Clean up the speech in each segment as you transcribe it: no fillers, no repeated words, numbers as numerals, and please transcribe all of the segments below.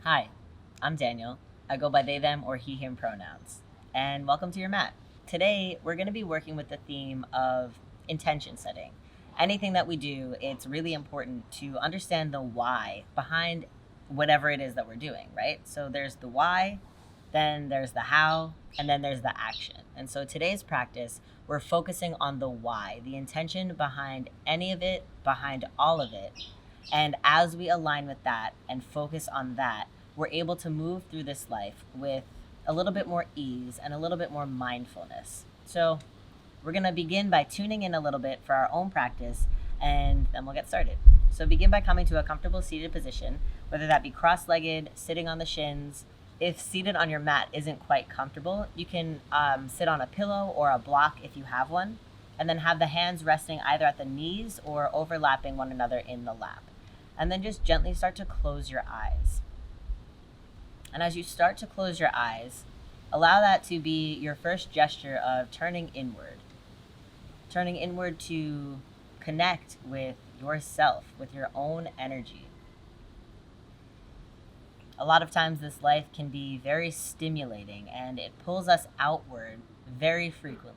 Hi, I'm Daniel. I go by they, them, or he, him pronouns. And welcome to your mat. Today, we're going to be working with the theme of intention setting. Anything that we do, it's really important to understand the why behind whatever it is that we're doing, right? So there's the why, then there's the how, and then there's the action. And so today's practice, we're focusing on the why, the intention behind any of it, behind all of it, and as we align with that and focus on that, we're able to move through this life with a little bit more ease and a little bit more mindfulness. So, we're going to begin by tuning in a little bit for our own practice, and then we'll get started. So, begin by coming to a comfortable seated position, whether that be cross legged, sitting on the shins. If seated on your mat isn't quite comfortable, you can sit on a pillow or a block if you have one, and then have the hands resting either at the knees or overlapping one another in the lap. And then just gently start to close your eyes. And as you start to close your eyes, allow that to be your first gesture of turning inward to connect with yourself, with your own energy. A lot of times this life can be very stimulating and it pulls us outward very frequently.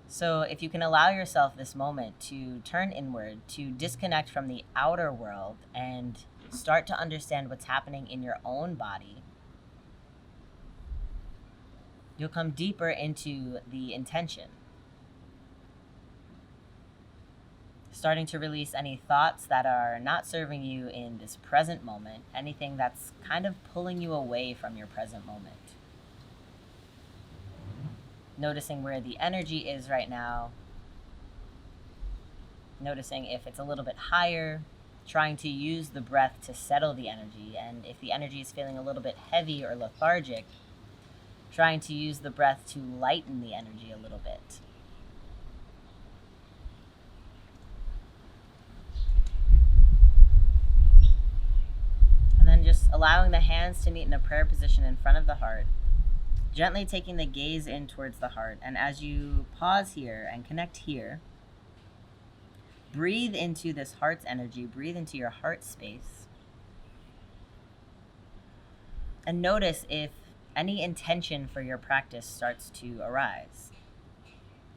So if you can allow yourself this moment to turn inward, to disconnect from the outer world and start to understand what's happening in your own body, you'll come deeper into the intention. Starting to release any thoughts that are not serving you in this present moment, anything that's kind of pulling you away from your present moment. Noticing where the energy is right now. Noticing if it's a little bit higher, trying to use the breath to settle the energy. And if the energy is feeling a little bit heavy or lethargic, trying to use the breath to lighten the energy a little bit. And then just allowing the hands to meet in a prayer position in front of the heart. Gently taking the gaze in towards the heart. And as you pause here and connect here, breathe into this heart's energy. Breathe into your heart space. And notice if any intention for your practice starts to arise.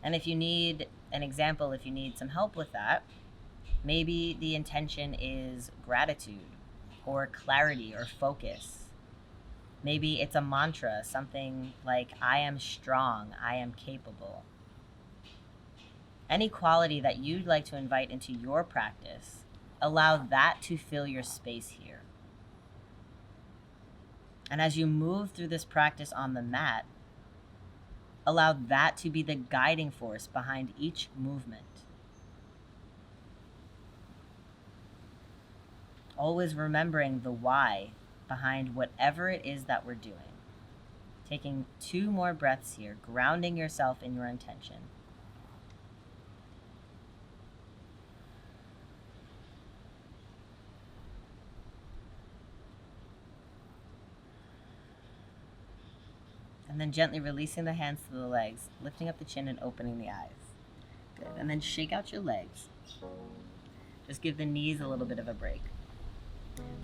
And if you need an example, if you need some help with that, maybe the intention is gratitude or clarity or focus. Maybe it's a mantra, something like, I am strong, I am capable. Any quality that you'd like to invite into your practice, allow that to fill your space here. And as you move through this practice on the mat, allow that to be the guiding force behind each movement. Always remembering the why behind whatever it is that we're doing. Taking 2 more breaths here, grounding yourself in your intention. And then gently releasing the hands to the legs, lifting up the chin and opening the eyes. Good. And then shake out your legs. Just give the knees a little bit of a break.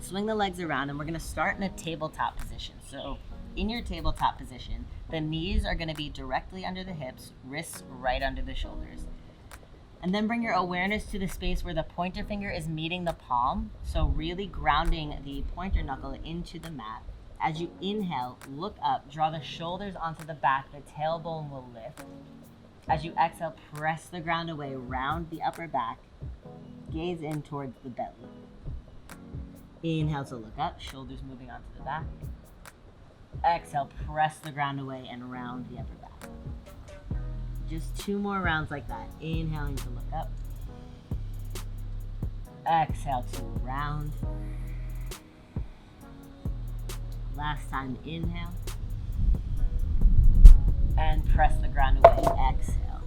Swing the legs around, and we're going to start in a tabletop position. So in your tabletop position, the knees are going to be directly under the hips, wrists right under the shoulders. And then bring your awareness to the space where the pointer finger is meeting the palm. So really grounding the pointer knuckle into the mat. As you inhale, look up, draw the shoulders onto the back, the tailbone will lift. As you exhale, press the ground away, round the upper back, gaze in towards the belly. Inhale to look up, shoulders moving onto the back. Exhale, press the ground away and round the upper back. Just 2 more rounds like that. Inhaling to look up. Exhale to round. Last time, inhale. And press the ground away. Exhale.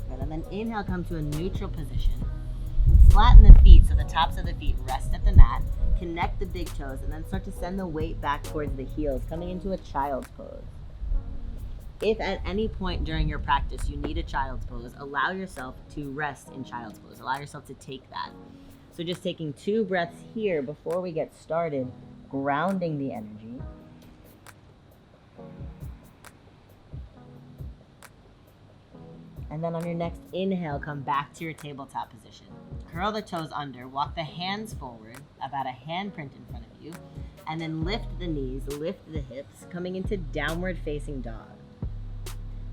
Good. And then inhale, come to a neutral position. Flatten the feet so the tops of the feet rest at the mat. Connect the big toes and then start to send the weight back towards the heels, coming into a child's pose. If at any point during your practice you need a child's pose, allow yourself to rest in child's pose. Allow yourself to take that. So just taking 2 breaths here before we get started, grounding the energy. And then on your next inhale, come back to your tabletop position. Curl the toes under, walk the hands forward, about a handprint in front of you, and then lift the knees, lift the hips, coming into downward facing dog.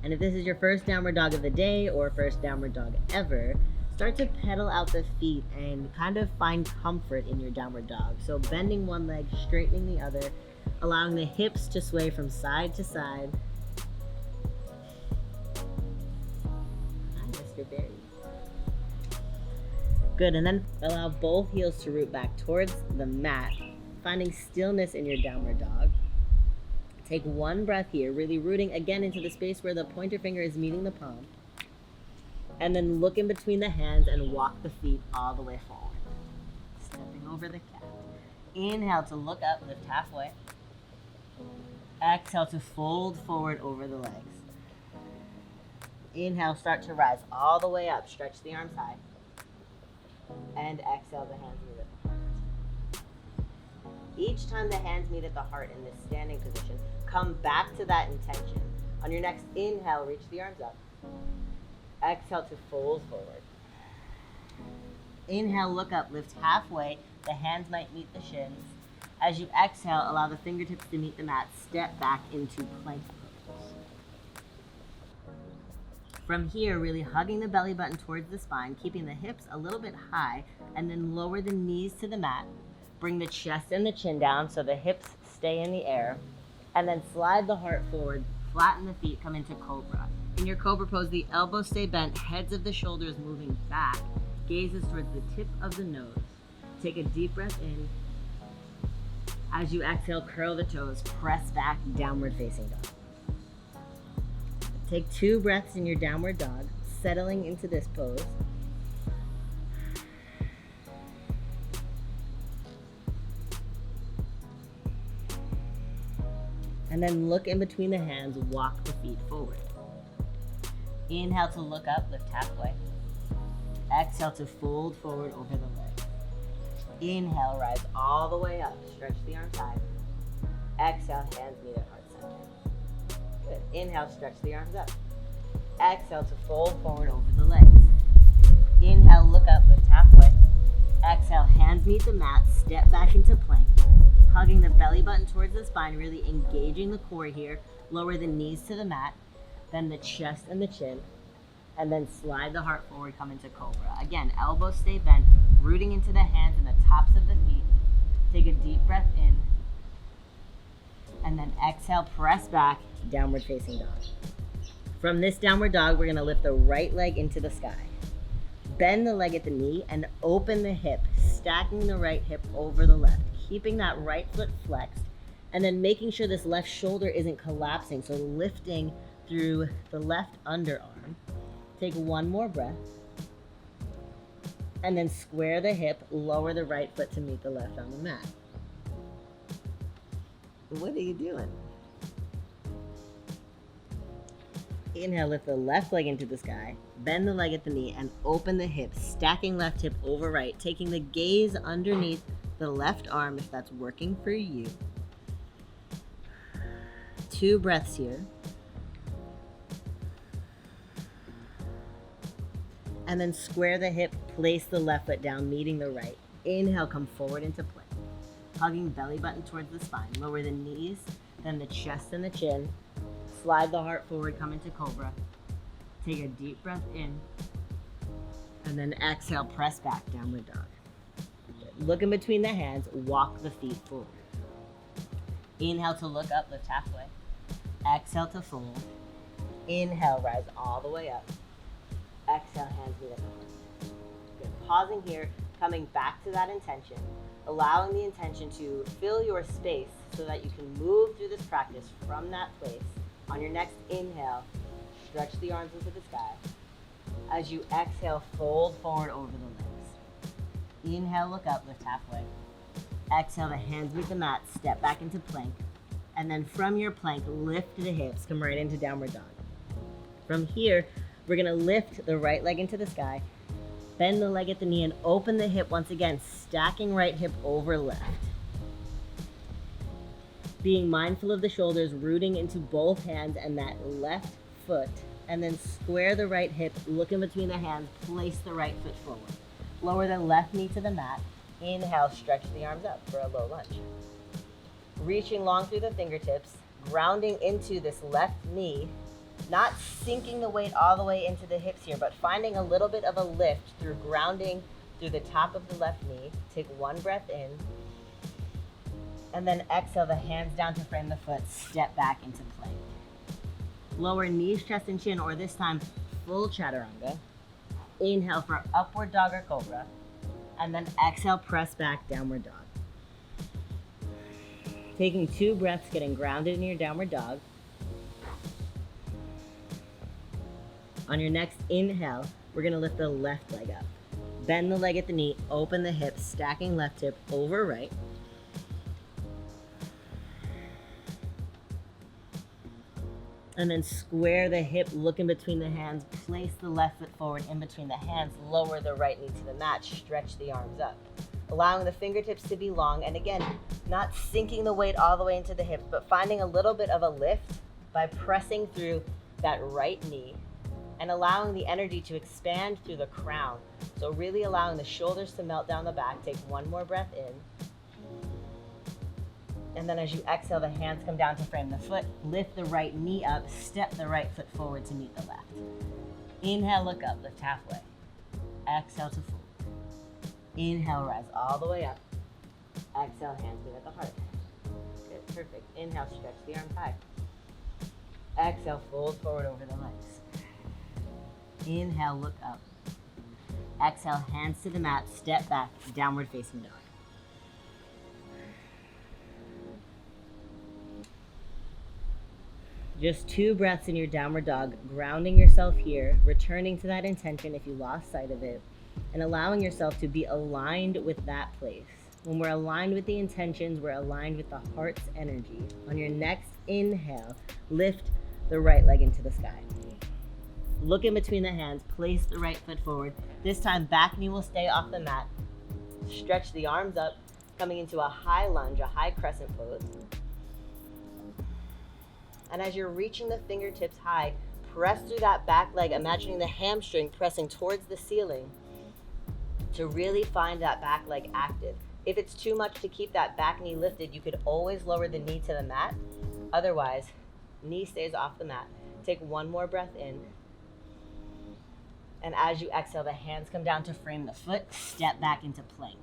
And if this is your first downward dog of the day or first downward dog ever, start to pedal out the feet and kind of find comfort in your downward dog. So bending one leg, straightening the other, allowing the hips to sway from side to side. Berries. Good, and then allow both heels to root back towards the mat, finding stillness in your downward dog. Take 1 breath here, really rooting again into the space where the pointer finger is meeting the palm. And then look in between the hands and walk the feet all the way forward. Stepping over the cat. Inhale to look up, lift halfway. Exhale to fold forward over the legs. Inhale, start to rise all the way up. Stretch the arms high. And exhale, the hands meet at the heart. Each time the hands meet at the heart in this standing position, come back to that intention. On your next inhale, reach the arms up. Exhale to fold forward. Inhale, look up, lift halfway. The hands might meet the shins. As you exhale, allow the fingertips to meet the mat. Step back into plank pose. From here, really hugging the belly button towards the spine, keeping the hips a little bit high, and then lower the knees to the mat. Bring the chest and the chin down so the hips stay in the air, and then slide the heart forward, flatten the feet, come into cobra. In your cobra pose, the elbows stay bent, heads of the shoulders moving back, gazes towards the tip of the nose. Take a deep breath in. As you exhale, curl the toes, press back, downward facing dog. Take 2 breaths in your downward dog, settling into this pose. And then look in between the hands, walk the feet forward. Inhale to look up, lift halfway. Exhale to fold forward over the legs. Inhale, rise all the way up, stretch the arms high. Exhale, hands meet at heart center. Good. Inhale, stretch the arms up. Exhale to fold forward over the legs. Inhale, look up, lift halfway. Exhale, hands meet the mat, step back into plank. Hugging the belly button towards the spine, really engaging the core here. Lower the knees to the mat, then the chest and the chin, and then slide the heart forward, come into cobra. Again, elbows stay bent, rooting into the hands and the tops of the feet. Take a deep breath in, and then exhale, press back, downward facing dog. From this downward dog, we're gonna lift the right leg into the sky. Bend the leg at the knee and open the hip, stacking the right hip over the left, keeping that right foot flexed, and then making sure this left shoulder isn't collapsing, so lifting through the left underarm. Take 1 more breath, and then square the hip, lower the right foot to meet the left on the mat. What are you doing? Inhale, lift the left leg into the sky, bend the leg at the knee, and open the hip, stacking left hip over right, taking the gaze underneath the left arm if that's working for you. 2 breaths here. And then square the hip, place the left foot down, meeting the right. Inhale, come forward into plank. Hugging belly button towards the spine. Lower the knees, then the chest and the chin. Slide the heart forward, come into cobra. Take a deep breath in. And then exhale, press back, downward dog. Look in between the hands, walk the feet forward. Inhale to look up, lift halfway. Exhale to fold. Inhale, rise all the way up. Exhale, hands meet at the heart. Good. Pausing here, coming back to that intention, allowing the intention to fill your space so that you can move through this practice from that place. On your next inhale, stretch the arms into the sky. As you exhale, fold forward over the legs. Inhale, look up, lift halfway. Exhale, the hands meet the mat, step back into plank. And then from your plank, lift the hips, come right into downward dog. From here, we're gonna lift the right leg into the sky, Bend the leg at the knee and open the hip once again, stacking right hip over left. Being mindful of the shoulders, rooting into both hands and that left foot. And then square the right hip, look in between the hands, place the right foot forward. Lower the left knee to the mat. Inhale, stretch the arms up for a low lunge. Reaching long through the fingertips, grounding into this left knee, not sinking the weight all the way into the hips here, but finding a little bit of a lift through grounding through the top of the left knee. Take one breath in, and then exhale the hands down to frame the foot, step back into plank. Lower knees, chest, and chin, or this time, full chaturanga. Inhale for upward dog or cobra, and then exhale, press back, downward dog. Taking 2 breaths, getting grounded in your downward dog. On your next inhale, we're gonna lift the left leg up. Bend the leg at the knee, open the hip, stacking left hip over right. And then square the hip, look in between the hands, place the left foot forward in between the hands, lower the right knee to the mat, stretch the arms up. Allowing the fingertips to be long, and again, not sinking the weight all the way into the hips, but finding a little bit of a lift by pressing through that right knee and allowing the energy to expand through the crown. So really allowing the shoulders to melt down the back. Take one more breath in. And then as you exhale, the hands come down to frame the foot. Lift the right knee up, step the right foot forward to meet the left. Inhale, look up, lift halfway. Exhale to fold. Inhale, rise all the way up. Exhale, hands meet at the heart. Good, perfect. Inhale, stretch the arms high. Exhale, fold forward over the legs. Inhale, look up. Exhale, hands to the mat, step back, downward facing dog. Just 2 breaths in your downward dog, grounding yourself here, returning to that intention if you lost sight of it, and allowing yourself to be aligned with that place. When we're aligned with the intentions, we're aligned with the heart's energy. On your next inhale, lift the right leg into the sky. Look in between the hands, place the right foot forward. This time, back knee will stay off the mat. Stretch the arms up, coming into a high lunge, a high crescent pose. And as you're reaching the fingertips high, press through that back leg, imagining the hamstring pressing towards the ceiling to really find that back leg active. If it's too much to keep that back knee lifted, you could always lower the knee to the mat. Otherwise, knee stays off the mat. Take one more breath in. And as you exhale, the hands come down to frame the foot, step back into plank.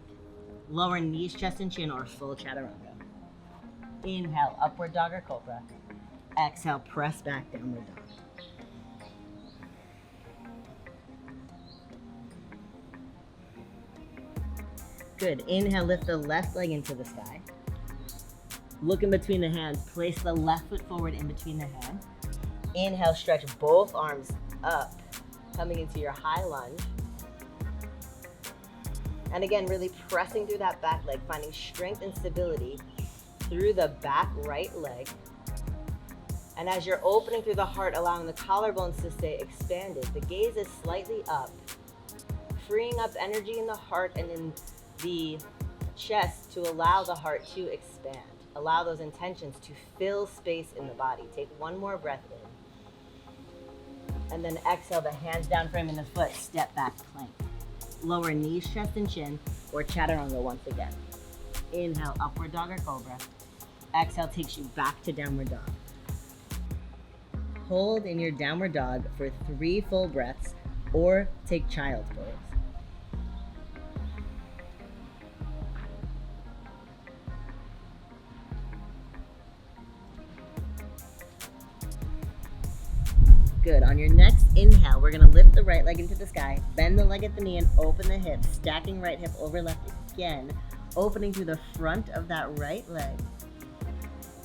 Lower knees, chest, and chin, or full chaturanga. Inhale, upward dog or cobra. Exhale, press back, downward dog. Good. Inhale, lift the left leg into the sky. Look in between the hands. Place the left foot forward in between the hands. Inhale, stretch both arms up, coming into your high lunge. And again, really pressing through that back leg, finding strength and stability through the back right leg. And as you're opening through the heart, allowing the collarbones to stay expanded, the gaze is slightly up, freeing up energy in the heart and in the chest to allow the heart to expand. Allow those intentions to fill space in the body. Take one more breath in. And then exhale, the hands down, framing the foot, step back, plank. Lower knees, chest, and chin, or chaturanga once again. Inhale, upward dog or cobra. Exhale takes you back to downward dog. Hold in your downward dog for 3 full breaths, or take child's pose. Good. On your next inhale, we're gonna lift the right leg into the sky, bend the leg at the knee and open the hip, stacking right hip over left again, opening through the front of that right leg.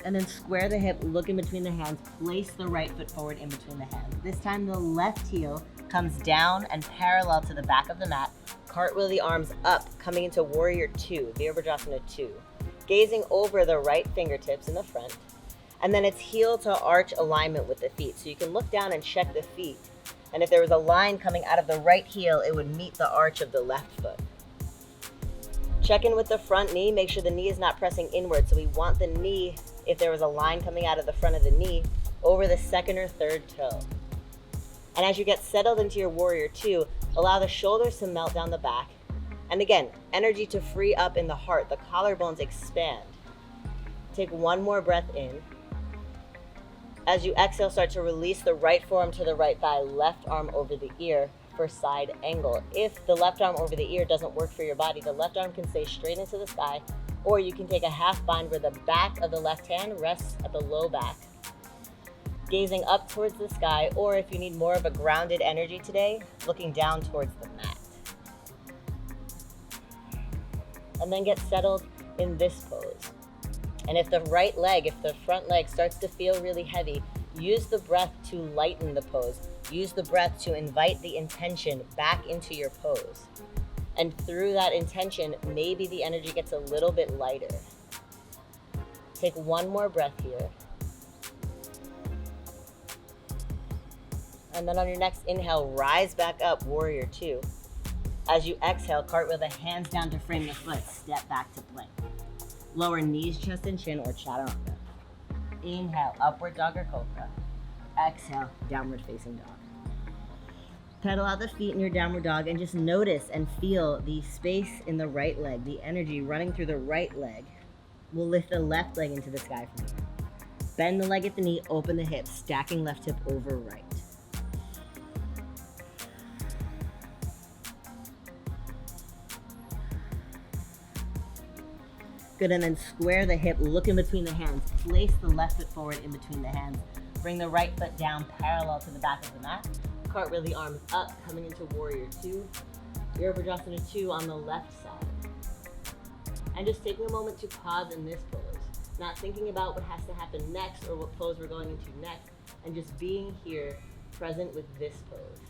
And then square the hip, look in between the hands, place the right foot forward in between the hands. This time the left heel comes down and parallel to the back of the mat. Cartwheel the arms up, coming into Warrior 2, Virabhadrasana 2. Gazing over the right fingertips in the front. And then it's heel to arch alignment with the feet. So you can look down and check the feet. And if there was a line coming out of the right heel, it would meet the arch of the left foot. Check in with the front knee, make sure the knee is not pressing inward. So we want the knee, if there was a line coming out of the front of the knee, over the second or third toe. And as you get settled into your warrior two, allow the shoulders to melt down the back. And again, energy to free up in the heart, the collarbones expand. Take one more breath in. As you exhale, start to release the right forearm to the right thigh, left arm over the ear for side angle. If the left arm over the ear doesn't work for your body, the left arm can stay straight into the sky, or you can take a half bind where the back of the left hand rests at the low back, gazing up towards the sky, or if you need more of a grounded energy today, looking down towards the mat. And then get settled in this pose. And if the right leg, if the front leg starts to feel really heavy, use the breath to lighten the pose. Use the breath to invite the intention back into your pose. And through that intention, maybe the energy gets a little bit lighter. Take one more breath here. And then on your next inhale, rise back up, warrior two. As you exhale, cartwheel the hands down to frame the foot, step back to plank. Lower knees, chest, and chin, or chaturanga. Inhale, upward dog or cobra. Exhale, downward facing dog. Pedal out the feet in your downward dog and just notice and feel the space in the right leg, the energy running through the right leg. We'll lift the left leg into the sky from here. Bend the leg at the knee, open the hips, stacking left hip over right. Good, and then square the hip, look in between the hands. Place the left foot forward in between the hands. Bring the right foot down parallel to the back of the mat. Cartwheel the arms up, coming into warrior two. Virabhadrasana 2 on the left side. And just taking a moment to pause in this pose. Not thinking about what has to happen next or what pose we're going into next. And just being here, present with this pose.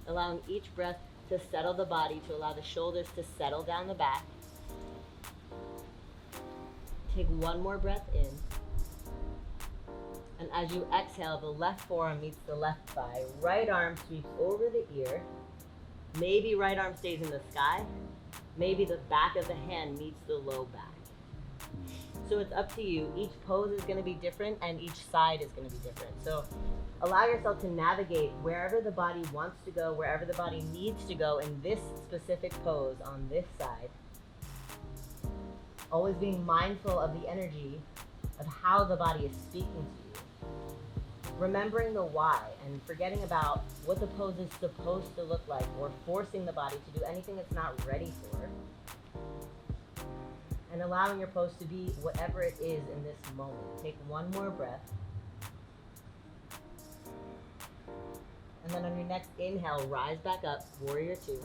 Allowing each breath to settle the body, to allow the shoulders to settle down the back. Take one more breath in. And as you exhale, the left forearm meets the left thigh. Right arm sweeps over the ear. Maybe right arm stays in the sky. Maybe the back of the hand meets the low back. So it's up to you. Each pose is going to be different and each side is going to be different. So allow yourself to navigate wherever the body wants to go, wherever the body needs to go in this specific pose on this side. Always being mindful of the energy of how the body is speaking to you. Remembering the why and forgetting about what the pose is supposed to look like or forcing the body to do anything it's not ready for. And allowing your pose to be whatever it is in this moment. Take one more breath. And then on your next inhale, rise back up, warrior two.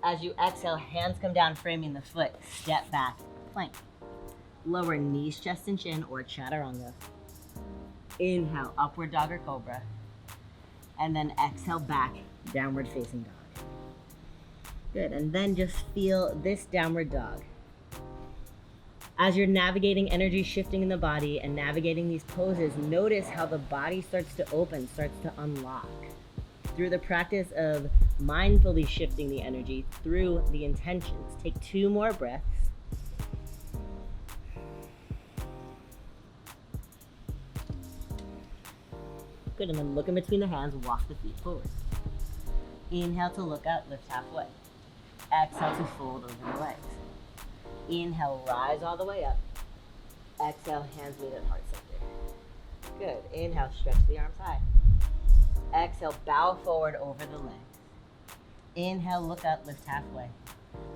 As you exhale, hands come down, framing the foot, step back, plank. Lower knees, chest, and chin, or chaturanga. Inhale, upward dog or cobra. And then exhale back, downward facing dog. Good, and then just feel this downward dog. As you're navigating energy shifting in the body and navigating these poses, notice how the body starts to open, starts to unlock. Through the practice of mindfully shifting the energy through the intentions. Take two more breaths. Good, and then look in between the hands, walk the feet forward. Inhale to look up, lift halfway. Exhale to fold over the legs. Inhale, rise all the way up. Exhale, hands meet at heart center. Good. Inhale, stretch the arms high. Exhale, bow forward over the legs. Inhale, look up, lift halfway.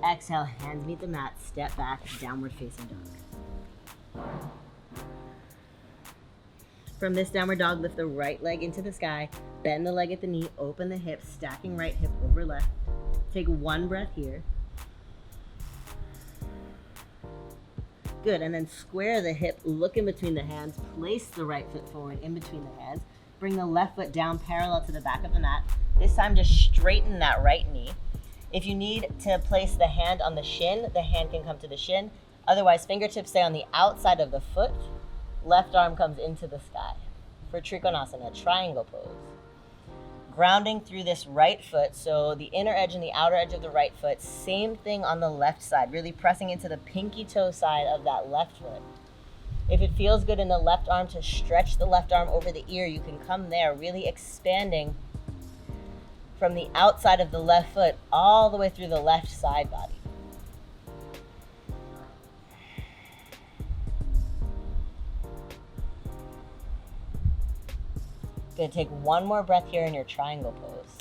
Exhale, hands meet the mat, step back, downward facing dog. From this downward dog, lift the right leg into the sky, bend the leg at the knee, open the hips, stacking right hip over left. Take one breath here. Good, and then square the hip, look in between the hands, place the right foot forward in between the hands, bring the left foot down parallel to the back of the mat. This time just straighten that right knee. If you need to place the hand on the shin, the hand can come to the shin. Otherwise, fingertips stay on the outside of the foot, left arm comes into the sky. for Trikonasana, triangle pose. Grounding through this right foot, so the inner edge and the outer edge of the right foot, same thing on the left side, really pressing into the pinky toe side of that left foot. If it feels good in the left arm to stretch the left arm over the ear, you can come there, really expanding from the outside of the left foot all the way through the left side body. Good, take one more breath here in your triangle pose.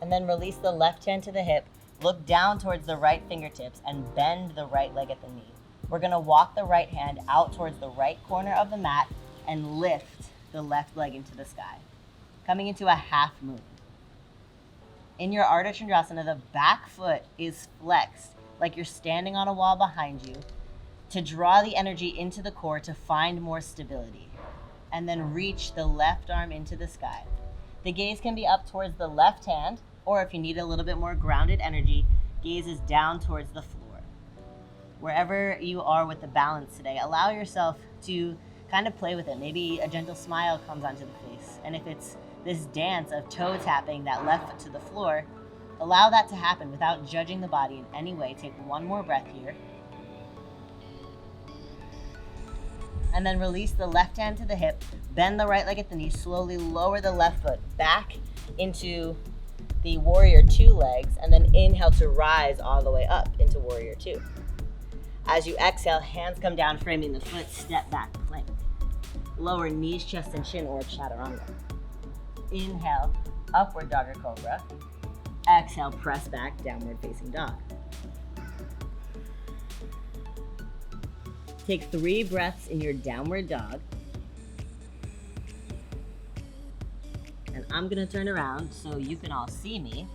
And then release the left hand to the hip, look down towards the right fingertips and bend the right leg at the knee. We're gonna walk the right hand out towards the right corner of the mat and lift the left leg into the sky, coming into a half moon. In your Ardha Chandrasana, the back foot is flexed like you're standing on a wall behind you to draw the energy into the core to find more stability. And then reach the left arm into the sky. The gaze can be up towards the left hand, or if you need a little bit more grounded energy, gaze is down towards the floor. Wherever you are with the balance today, allow yourself to kind of play with it. Maybe a gentle smile comes onto the face. And if it's this dance of toe tapping that left foot to the floor, allow that to happen without judging the body in any way. Take one more breath here. And then release the left hand to the hip, bend the right leg at the knee, slowly lower the left foot back into the warrior two legs, and then inhale to rise all the way up into warrior two. As you exhale, hands come down, framing the foot, step back, plank. Lower knees, chest, and chin, or chaturanga. Inhale, upward dog or cobra. Exhale, press back, downward facing dog. Take 3 breaths in your downward dog. And I'm gonna turn around so you can all see me.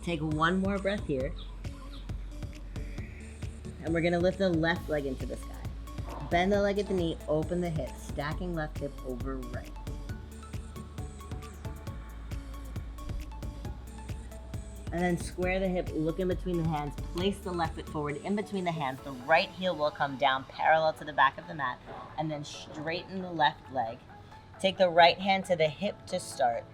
Take one more breath here. And we're gonna lift the left leg into the sky. Bend the leg at the knee, open the hip, stacking left hip over right. And then square the hip, look in between the hands, place the left foot forward in between the hands. The right heel will come down parallel to the back of the mat, and then straighten the left leg. Take the right hand to the hip to start.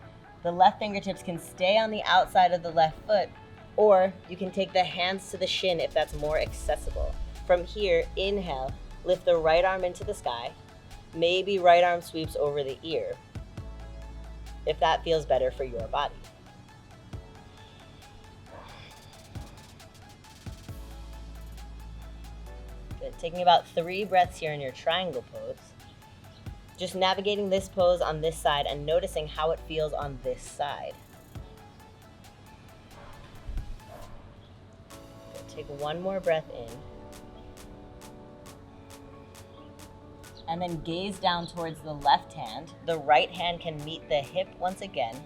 The left fingertips can stay on the outside of the left foot, or you can take the hands to the shin if that's more accessible. From here, inhale, lift the right arm into the sky. Maybe right arm sweeps over the ear, if that feels better for your body. Good. Taking about 3 breaths here in your triangle pose. Just navigating this pose on this side and noticing how it feels on this side. Good. Take one more breath in. And then gaze down towards the left hand. The right hand can meet the hip once again.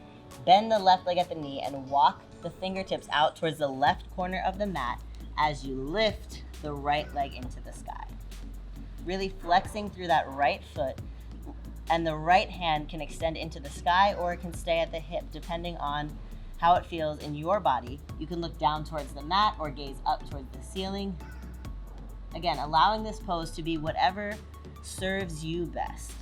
Bend the left leg at the knee and walk the fingertips out towards the left corner of the mat as you lift the right leg into the sky. Really flexing through that right foot, and the right hand can extend into the sky or it can stay at the hip depending on how it feels in your body. You can look down towards the mat or gaze up towards the ceiling. Again, allowing this pose to be whatever serves you best.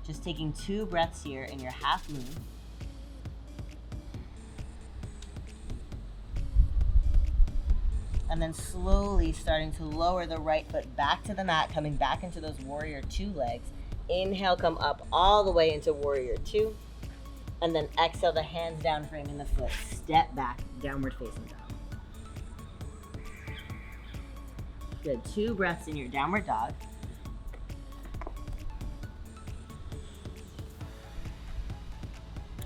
Just taking 2 breaths here in your half moon. And then slowly starting to lower the right foot back to the mat, coming back into those warrior two legs. Inhale, come up all the way into warrior two. And then exhale, the hands down, framing the foot. Step back, downward facing dog. Good, 2 breaths in your downward dog.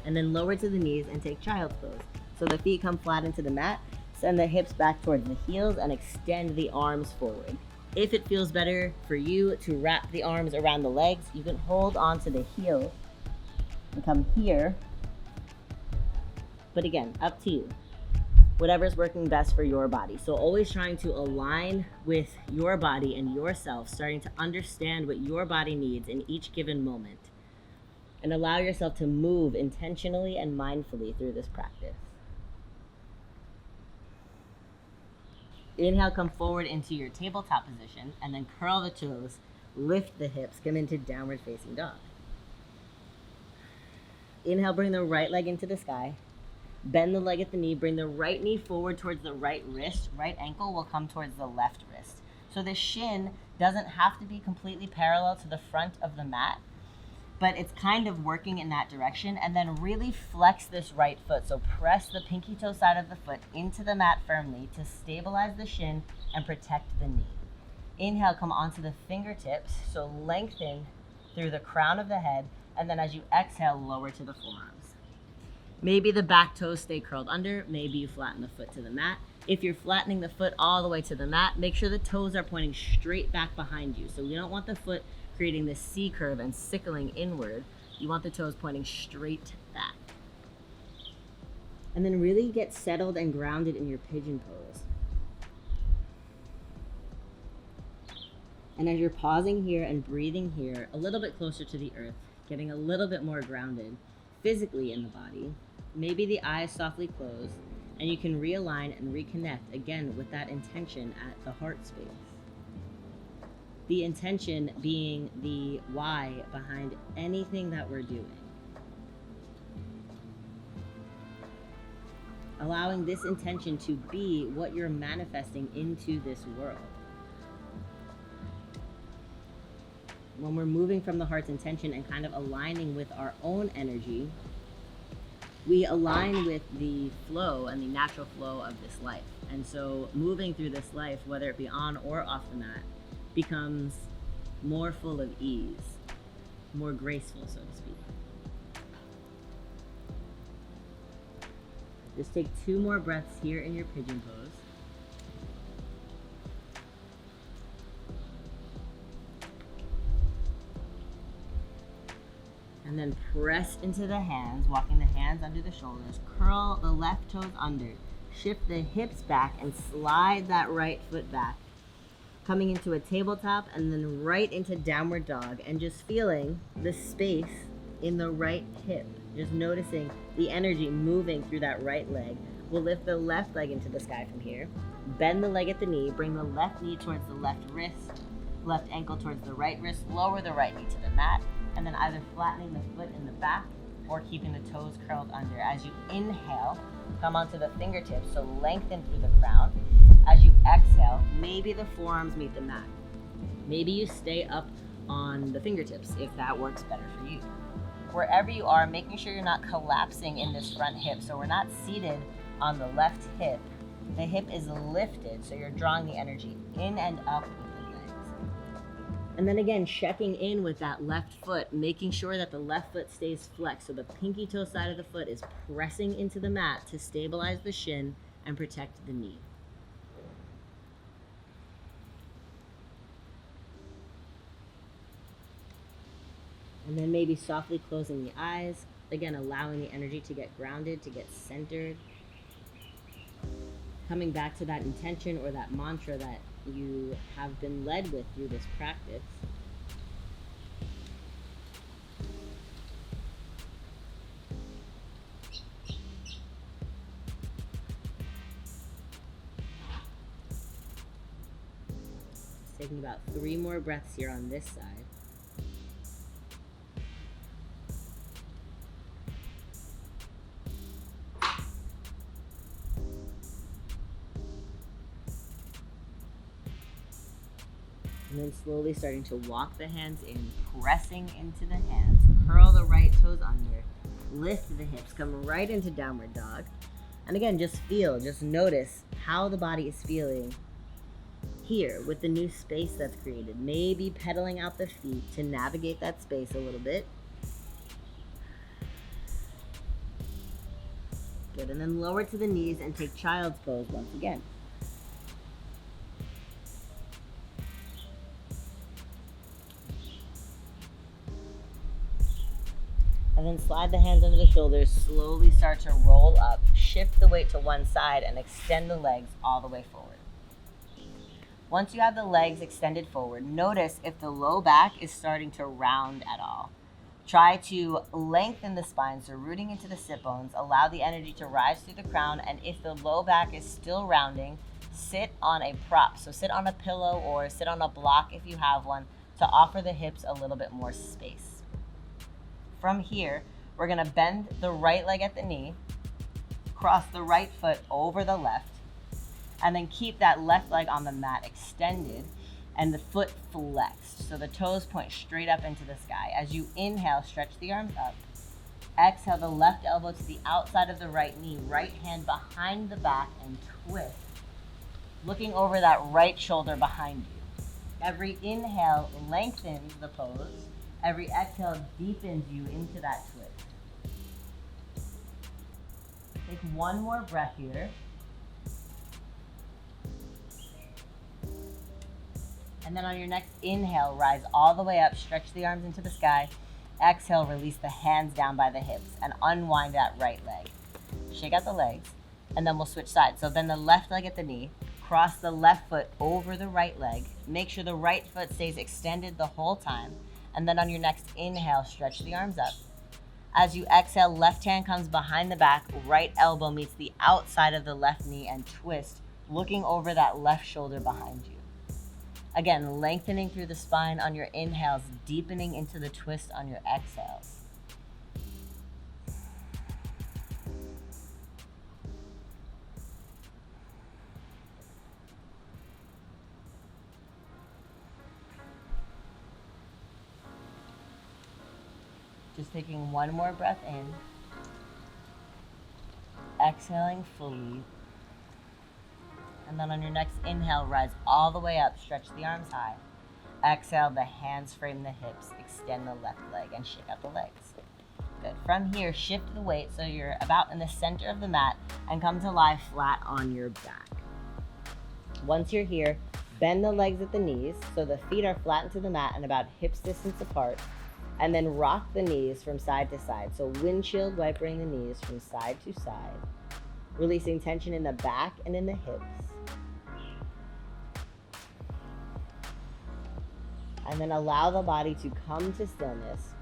And then lower to the knees and take child's pose. So the feet come flat into the mat. Send the hips back towards the heels and extend the arms forward. If it feels better for you to wrap the arms around the legs, you can hold on to the heel and come here. But again, up to you. Whatever's working best for your body. So always trying to align with your body and yourself, starting to understand what your body needs in each given moment. And allow yourself to move intentionally and mindfully through this practice. Inhale, come forward into your tabletop position, and then curl the toes, lift the hips, come into downward facing dog. Inhale, bring the right leg into the sky. Bend the leg at the knee, bring the right knee forward towards the right wrist. Right ankle will come towards the left wrist. So the shin doesn't have to be completely parallel to the front of the mat, but it's kind of working in that direction. And then really flex this right foot. So press the pinky toe side of the foot into the mat firmly to stabilize the shin and protect the knee. Inhale, come onto the fingertips. So lengthen through the crown of the head. And then as you exhale, lower to the forearms. Maybe the back toes stay curled under. Maybe you flatten the foot to the mat. If you're flattening the foot all the way to the mat, make sure the toes are pointing straight back behind you. So you don't want the foot creating this C curve and sickling inward. You want the toes pointing straight back. And then really get settled and grounded in your pigeon pose. And as you're pausing here and breathing here, a little bit closer to the earth, getting a little bit more grounded physically in the body, maybe the eyes softly close, and you can realign and reconnect again with that intention at the heart space. The intention being the why behind anything that we're doing. Allowing this intention to be what you're manifesting into this world. When we're moving from the heart's intention and kind of aligning with our own energy, we align with the flow and the natural flow of this life. And so moving through this life, whether it be on or off the mat, becomes more full of ease, more graceful, so to speak. Just take 2 more breaths here in your pigeon pose. And then press into the hands, walking the hands under the shoulders. Curl the left toes under. Shift the hips back and slide that right foot back. Coming into a tabletop and then right into downward dog, and just feeling the space in the right hip. Just noticing the energy moving through that right leg. We'll lift the left leg into the sky from here. Bend the leg at the knee. Bring the left knee towards the left wrist. Left ankle towards the right wrist. Lower the right knee to the mat. And then either flattening the foot in the back or keeping the toes curled under. As you inhale, come onto the fingertips, so lengthen through the crown. As you exhale, maybe the forearms meet the mat. Maybe you stay up on the fingertips if that works better for you. Wherever you are, making sure you're not collapsing in this front hip. So we're not seated on the left hip. The hip is lifted, so you're drawing the energy in and up with the legs. And then again, checking in with that left foot, making sure that the left foot stays flexed. So the pinky toe side of the foot is pressing into the mat to stabilize the shin and protect the knee. And then maybe softly closing the eyes. Again, allowing the energy to get grounded, to get centered. Coming back to that intention or that mantra that you have been led with through this practice. Just taking about 3 more breaths here on this side. And then slowly starting to walk the hands in, pressing into the hands, curl the right toes under, lift the hips, come right into downward dog. And again, just notice how the body is feeling here with the new space that's created. Maybe pedaling out the feet to navigate that space a little bit. Good, and then lower to the knees and take child's pose once again. And then slide the hands under the shoulders, slowly start to roll up, shift the weight to one side and extend the legs all the way forward. Once you have the legs extended forward, notice if the low back is starting to round at all. Try to lengthen the spine, so rooting into the sit bones, allow the energy to rise through the crown, and if the low back is still rounding, sit on a prop. So sit on a pillow or sit on a block if you have one to offer the hips a little bit more space. From here, we're gonna bend the right leg at the knee, cross the right foot over the left, and then keep that left leg on the mat extended and the foot flexed. So the toes point straight up into the sky. As you inhale, stretch the arms up. Exhale the left elbow to the outside of the right knee, right hand behind the back and twist, looking over that right shoulder behind you. Every inhale lengthens the pose. Every exhale deepens you into that twist. Take one more breath here. And then on your next inhale, rise all the way up, stretch the arms into the sky. Exhale, release the hands down by the hips and unwind that right leg. Shake out the legs, and then we'll switch sides. So then the left leg at the knee, cross the left foot over the right leg. Make sure the right foot stays extended the whole time. And then on your next inhale, stretch the arms up. As you exhale, left hand comes behind the back, right elbow meets the outside of the left knee and twist, looking over that left shoulder behind you. Again, lengthening through the spine on your inhales, deepening into the twist on your exhales. Just taking one more breath in, exhaling fully. And then on your next inhale, rise all the way up, stretch the arms high. Exhale, the hands frame the hips, extend the left leg and shake out the legs. Good. From here, shift the weight so you're about in the center of the mat and come to lie flat on your back. Once you're here, bend the legs at the knees so the feet are flattened to the mat and about hips distance apart. And then rock the knees from side to side. So windshield wipering the knees from side to side, releasing tension in the back and in the hips. And then allow the body to come to stillness.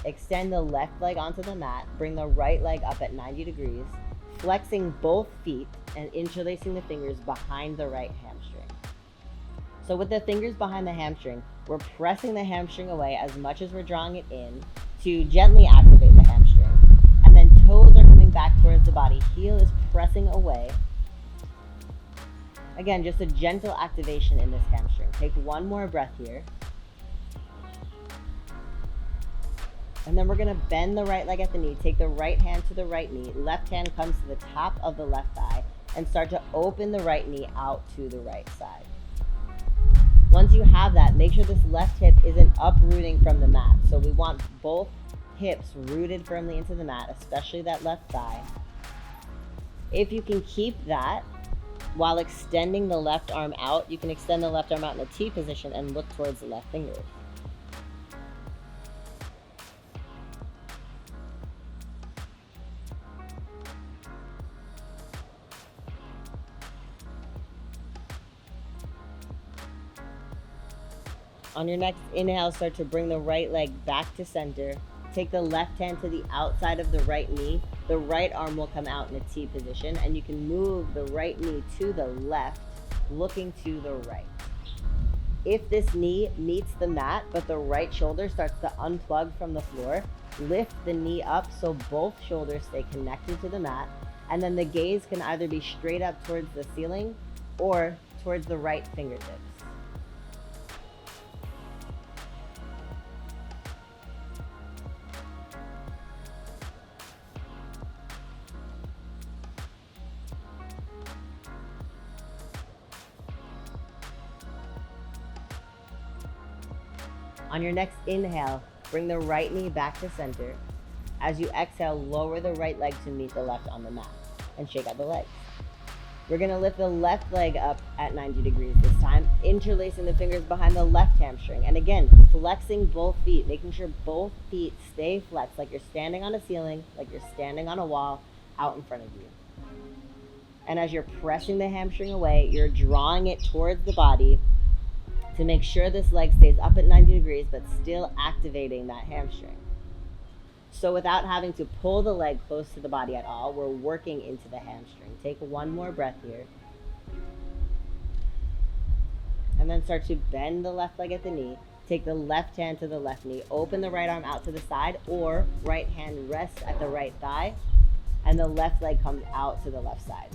Extend the left leg onto the mat. Bring the right leg up at 90 degrees, flexing both feet and interlacing the fingers behind the right hamstring. So with the fingers behind the hamstring, we're pressing the hamstring away as much as we're drawing it in to gently activate the hamstring. And then toes are coming back towards the body. Heel is pressing away. Again, just a gentle activation in this hamstring. Take one more breath here. And then we're gonna bend the right leg at the knee, take the right hand to the right knee, left hand comes to the top of the left thigh, and start to open the right knee out to the right side. Once you have that, make sure this left hip isn't uprooting from the mat. So we want both hips rooted firmly into the mat, especially that left thigh. If you can keep that while extending the left arm out, you can extend the left arm out in a T position and look towards the left fingers. On your next inhale, start to bring the right leg back to center. Take the left hand to the outside of the right knee. The right arm will come out in a T position, and you can move the right knee to the left, looking to the right. If this knee meets the mat, but the right shoulder starts to unplug from the floor, lift the knee up so both shoulders stay connected to the mat, and then the gaze can either be straight up towards the ceiling or towards the right fingertips. On your next inhale, bring the right knee back to center. As you exhale, lower the right leg to meet the left on the mat and shake out the legs. We're gonna lift the left leg up at 90 degrees this time, interlacing the fingers behind the left hamstring. And again, flexing both feet, making sure both feet stay flexed, like you're standing on a ceiling, like you're standing on a wall out in front of you. And as you're pressing the hamstring away, you're drawing it towards the body to make sure this leg stays up at 90 degrees, but still activating that hamstring. So without having to pull the leg close to the body at all, we're working into the hamstring. Take one more breath here. And then start to bend the left leg at the knee. Take the left hand to the left knee. Open the right arm out to the side, or right hand rests at the right thigh, and the left leg comes out to the left side.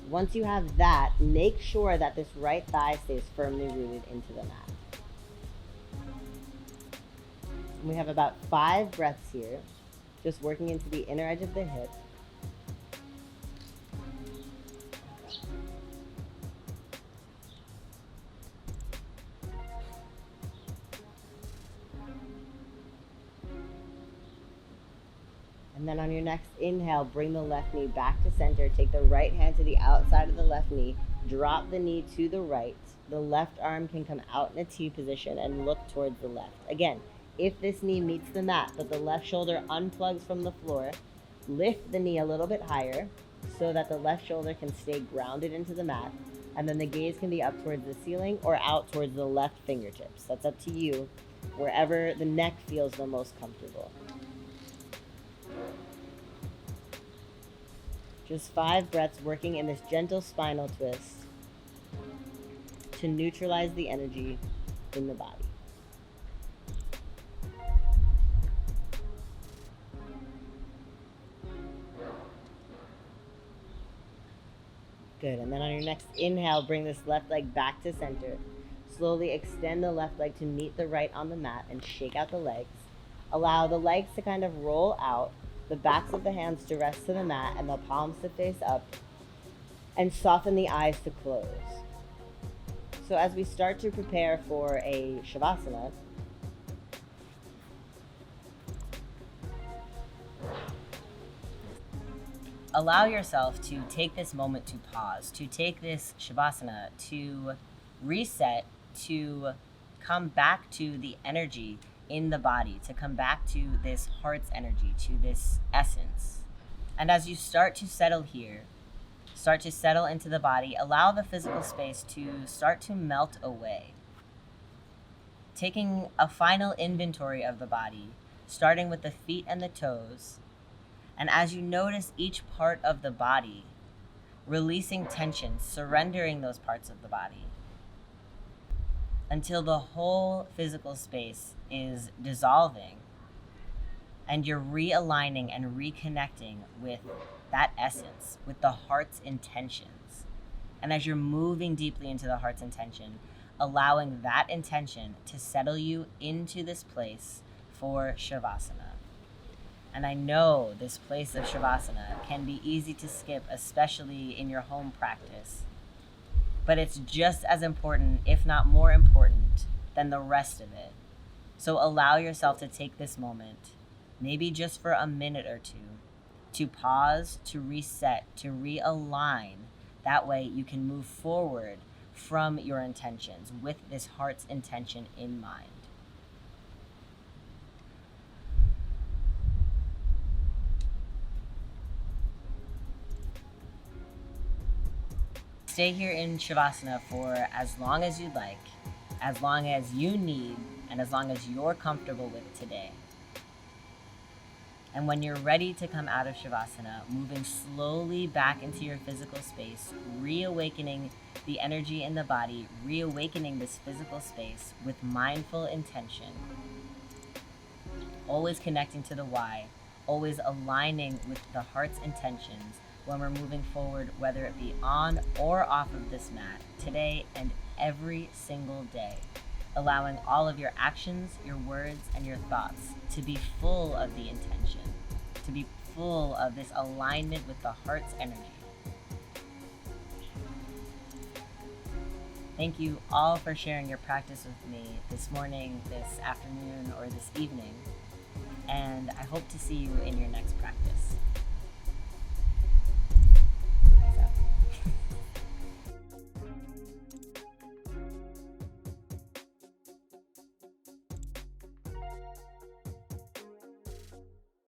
Once you have that, make sure that this right thigh stays firmly rooted into the mat. We have about 5 breaths here, just working into the inner edge of the hip. And then on your next inhale, bring the left knee back to center. Take the right hand to the outside of the left knee. Drop the knee to the right. The left arm can come out in a T position and look towards the left. Again, if this knee meets the mat, but the left shoulder unplugs from the floor, lift the knee a little bit higher so that the left shoulder can stay grounded into the mat. And then the gaze can be up towards the ceiling or out towards the left fingertips. That's up to you, wherever the neck feels the most comfortable. Just 5 breaths working in this gentle spinal twist to neutralize the energy in the body. Good, and then on your next inhale, bring this left leg back to center. Slowly extend the left leg to meet the right on the mat and shake out the legs. Allow the legs to kind of roll out, the backs of the hands to rest to the mat and the palms to face up, and soften the eyes to close. So as we start to prepare for a Savasana, allow yourself to take this moment to pause, to take this Savasana, to reset, to come back to the energy in the body, to come back to this heart's energy, to this essence. And as you start to settle here, start to settle into the body, allow the physical space to start to melt away. Taking a final inventory of the body, starting with the feet and the toes. And as you notice each part of the body, releasing tension, surrendering those parts of the body, until the whole physical space is dissolving and you're realigning and reconnecting with that essence, with the heart's intentions. And as you're moving deeply into the heart's intention, allowing that intention to settle you into this place for Savasana. And I know this place of Savasana can be easy to skip, especially in your home practice. But it's just as important, if not more important, than the rest of it. So allow yourself to take this moment, maybe just for a minute or two, to pause, to reset, to realign. That way you can move forward from your intentions with this heart's intention in mind. Stay here in Savasana for as long as you'd like, as long as you need, and as long as you're comfortable with today. And when you're ready to come out of Savasana, moving slowly back into your physical space, reawakening the energy in the body, reawakening this physical space with mindful intention. Always connecting to the why, always aligning with the heart's intentions when we're moving forward, whether it be on or off of this mat, today and every single day. Allowing all of your actions, your words, and your thoughts to be full of the intention, to be full of this alignment with the heart's energy. Thank you all for sharing your practice with me this morning, this afternoon, or this evening. And I hope to see you in your next practice.